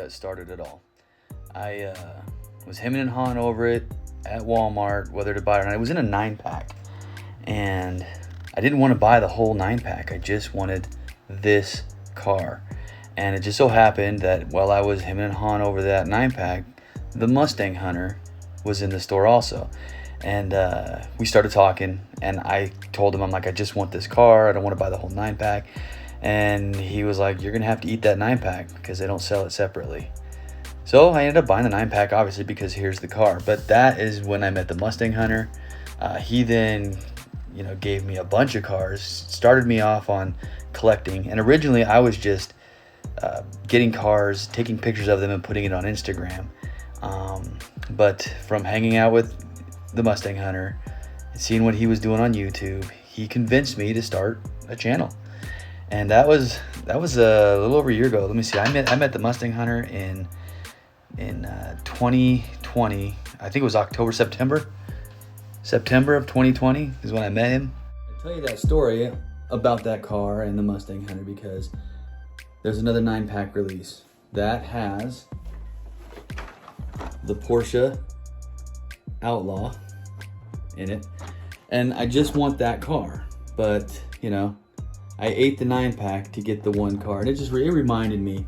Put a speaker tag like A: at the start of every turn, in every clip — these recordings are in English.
A: that started it all. I was hemming and hawing over it at Walmart, whether to buy it or not. It was in a 9-pack, and I didn't want to buy the whole 9-pack. I just wanted this car. And it just so happened that while I was hemming and hawing over that 9-pack, the Mustang Hunter was in the store also. And we started talking, and I told him, I'm like, I just want this car. I don't want to buy the whole 9-pack. And he was like, you're going to have to eat that 9-pack because they don't sell it separately. So I ended up buying the 9-pack, obviously, because here's the car. But that is when I met the Mustang Hunter. He then, gave me a bunch of cars, started me off on collecting. And originally I was just getting cars, taking pictures of them and putting it on Instagram. But from hanging out with the Mustang Hunter and seeing what he was doing on YouTube, he convinced me to start a channel. And that was a little over a year ago. Let me see. I met the Mustang Hunter in 2020. I think it was September of 2020 is when I met him. I tell you that story about that car and the Mustang Hunter because there's another 9-pack release that has the Porsche Outlaw in it, and I just want that car, but I ate the 9-pack to get the one car, and it reminded me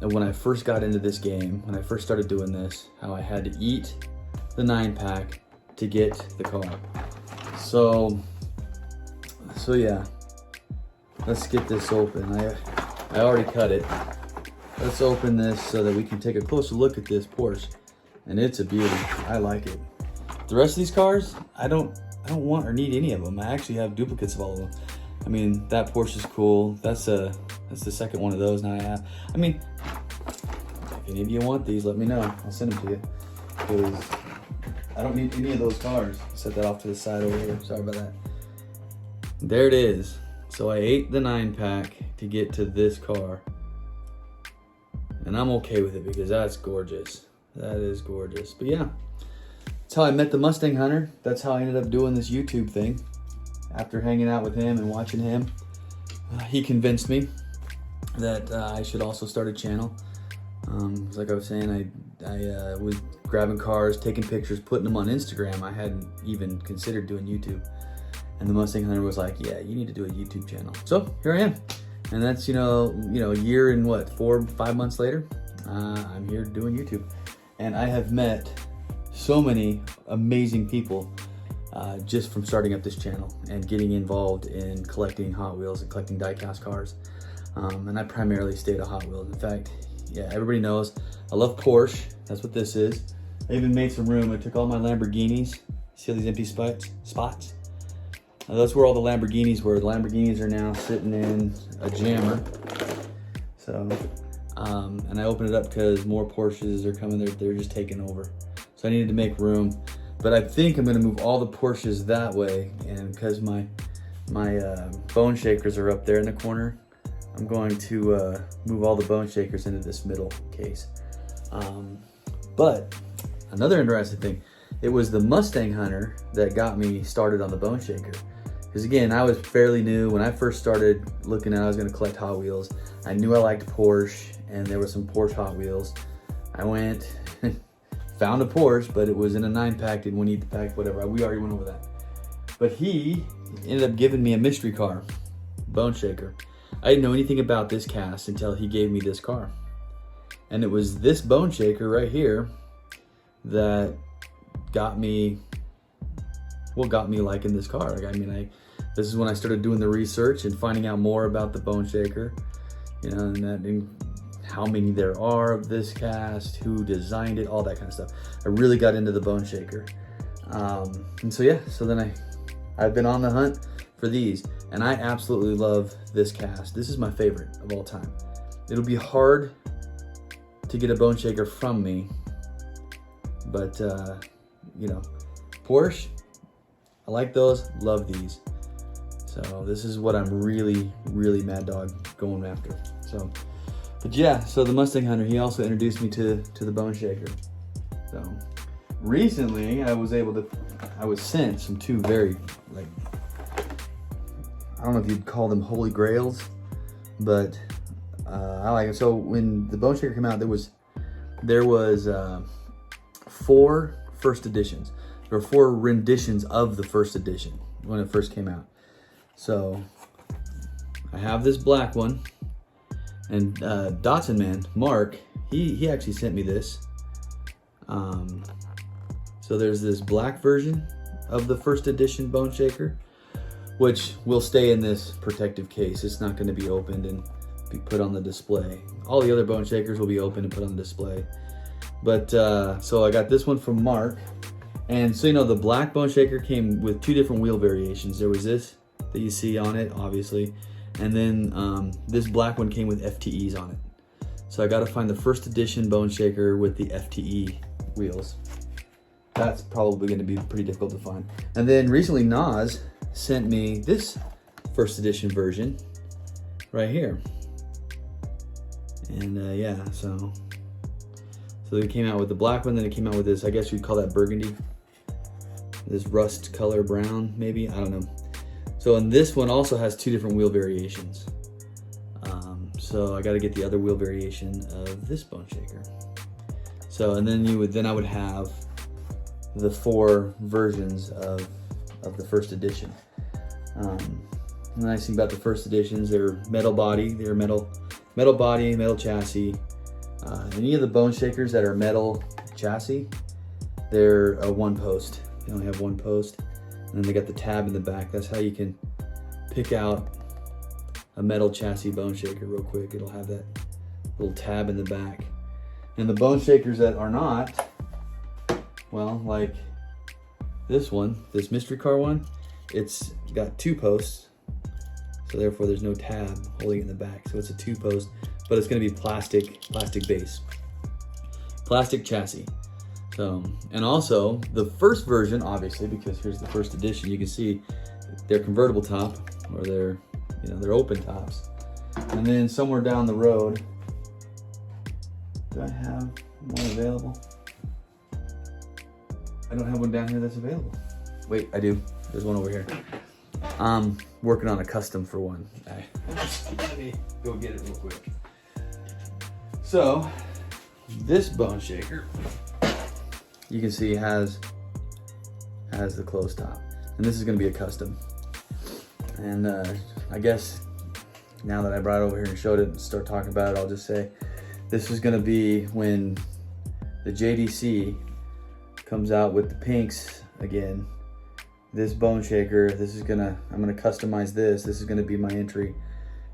A: of when I first got into this game, when I first started doing this, how I had to eat the 9-pack to get the car. So yeah, let's get this open. I already cut it. Let's open this so that we can take a closer look at this Porsche, and it's a beauty. I like it. The rest of these cars, I don't want or need any of them. I actually have duplicates of all of them. I mean, that Porsche is cool. That's the second one of those now I have. I mean, if any of you want these, let me know. I'll send them to you. Because I don't need any of those cars. Set that off to the side over here. Sorry about that. There it is. So I ate the 9-pack to get to this car. And I'm okay with it because that's gorgeous. That is gorgeous. But yeah, that's how I met the Mustang Hunter. That's how I ended up doing this YouTube thing. After hanging out with him and watching him, he convinced me that I should also start a channel. Like I was saying, I was grabbing cars, taking pictures, putting them on Instagram. I hadn't even considered doing YouTube. And the Mustang Hunter was like, yeah, you need to do a YouTube channel. So here I am. And that's, a year and 4-5 months later, I'm here doing YouTube. And I have met so many amazing people just from starting up this channel and getting involved in collecting Hot Wheels and collecting diecast cars. And I primarily stay to Hot Wheels. In fact, yeah, everybody knows I love Porsche. That's what this is. I even made some room. I took all my Lamborghinis. See all these empty spots? That's where all the Lamborghinis were. The Lamborghinis are now sitting in a jammer. So, and I opened it up because more Porsches are coming. They're just taking over. So I needed to make room. But I think I'm gonna move all the Porsches that way. And because my bone shakers are up there in the corner, I'm going to move all the bone shakers into this middle case. But another interesting thing, it was the Mustang Hunter that got me started on the bone shaker. Because again, I was fairly new. When I first started looking at I was gonna collect Hot Wheels, I knew I liked Porsche and there were some Porsche Hot Wheels. I went, found a Porsche, but it was in a 9-pack, didn't want to eat the pack, whatever. We already went over that. But he ended up giving me a mystery car, bone shaker. I didn't know anything about this cast until he gave me this car. And it was this bone shaker right here that got me liking this car. This is when I started doing the research and finding out more about the bone shaker, and how many there are of this cast, who designed it, all that kind of stuff. I really got into the bone shaker. And so yeah, so then I've been on the hunt for these, and I absolutely love this cast. This is my favorite of all time. It'll be hard to get a bone shaker from me, but Porsche, I like those, love these. So this is what I'm really, really mad dog going after. So, but yeah, so the Mustang Hunter, he also introduced me to the bone shaker. So recently I was sent some two very, I don't know if you'd call them holy grails, but I like it. So when the bone shaker came out, there was there was 4 first editions. There were 4 renditions of the first edition when it first came out. So I have this black one, and Dotson Man, Mark, he actually sent me this. So there's this black version of the first edition Bone Shaker, which will stay in this protective case. It's not going to be opened and be put on the display. All the other Bone Shakers will be opened and put on the display. But so I got this one from Mark. And so, you know, the black Bone Shaker came with 2 different wheel variations. There was this that you see on it, obviously. And then this black one came with FTEs on it. So I got to find the first edition Bone Shaker with the FTE wheels. That's probably going to be pretty difficult to find. And then recently Nas sent me this first edition version right here. And yeah, so it came out with the black one, then it came out with this, I guess you'd call that burgundy. This rust color brown, maybe, I don't know. So, and this one also has 2 different wheel variations. So I got to get the other wheel variation of this Bone Shaker. So, and then I would have the 4 versions of the first edition. The nice thing about the first editions, they're metal body, metal body, metal chassis. Any of the Bone Shakers that are metal chassis, they're a 1 post. They only have 1 post, and then they got the tab in the back. That's how you can pick out a metal chassis Bone Shaker real quick. It'll have that little tab in the back. And the Bone Shakers that are not, well, like this one, this mystery car one, it's got 2 posts, so therefore there's no tab holding it in the back. So it's a 2 post, but it's going to be plastic base, plastic chassis. So, and also the first version, obviously, because here's the first edition, you can see they're convertible top, or they're, you know, they're open tops. And then somewhere down the road, do I have one available? I don't have one down here that's available. Wait, I do. There's one over here. I'm working on a custom for one. Let me go get it real quick. So, this Bone Shaker, you can see has the closed top. And this is gonna be a custom. And I guess now that I brought it over here and showed it and start talking about it, I'll just say, this is gonna be when the JDC comes out with the pinks again. This Bone Shaker, I'm gonna customize this. This is gonna be my entry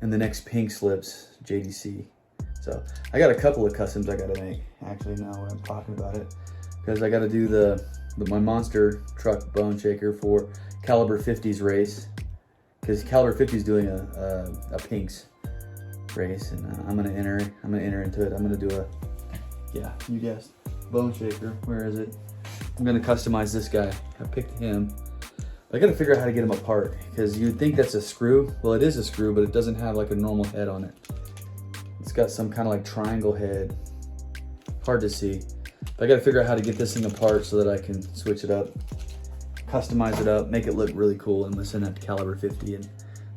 A: in the next Pink Slips JDC. So I got a couple of customs I gotta make, actually, now when I'm talking about it. Because I gotta do my monster truck Bone Shaker for Caliber 50's race. Because Caliber 50's doing a Pinks race, and I'm gonna enter into it. I'm gonna do yeah, you guessed, Bone Shaker. Where is it? I'm gonna customize this guy. I picked him. I gotta figure out how to get him apart, because you'd think that's a screw. Well, it is a screw, but it doesn't have like a normal head on it. It's got some kind of like triangle head. Hard to see. But I gotta figure out how to get this thing apart so that I can switch it up, customize it up, make it look really cool. I'm gonna send that to Caliber 50, and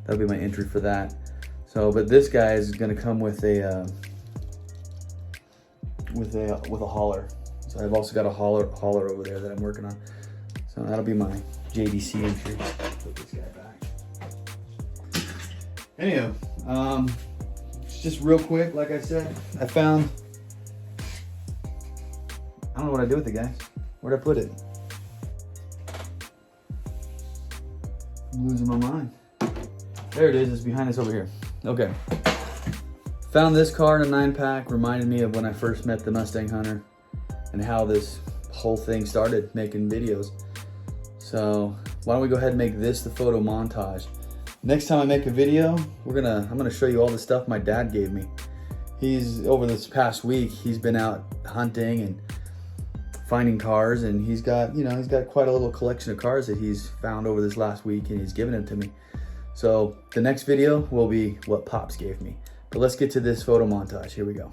A: that'll be my entry for that. So, but this guy is gonna come with a hauler. So I've also got a hauler over there that I'm working on. So that'll be my JDC entry. Put this guy back. Anyhow, just real quick, like I said, I found, I don't know what I do with it, guys. Where'd I put it? I'm losing my mind. There it is, it's behind us over here. Okay. Found this car in a 9-pack, reminded me of when I first met the Mustang Hunter and how this whole thing started, making videos. So why don't we go ahead and make this the photo montage. Next time I make a video, I'm gonna show you all the stuff my dad gave me. He's, over this past week, he's been out hunting and finding cars, and he's got quite a little collection of cars that he's found over this last week, and he's given them to me. So the next video will be what Pops gave me. But let's get to this photo montage. Here we go.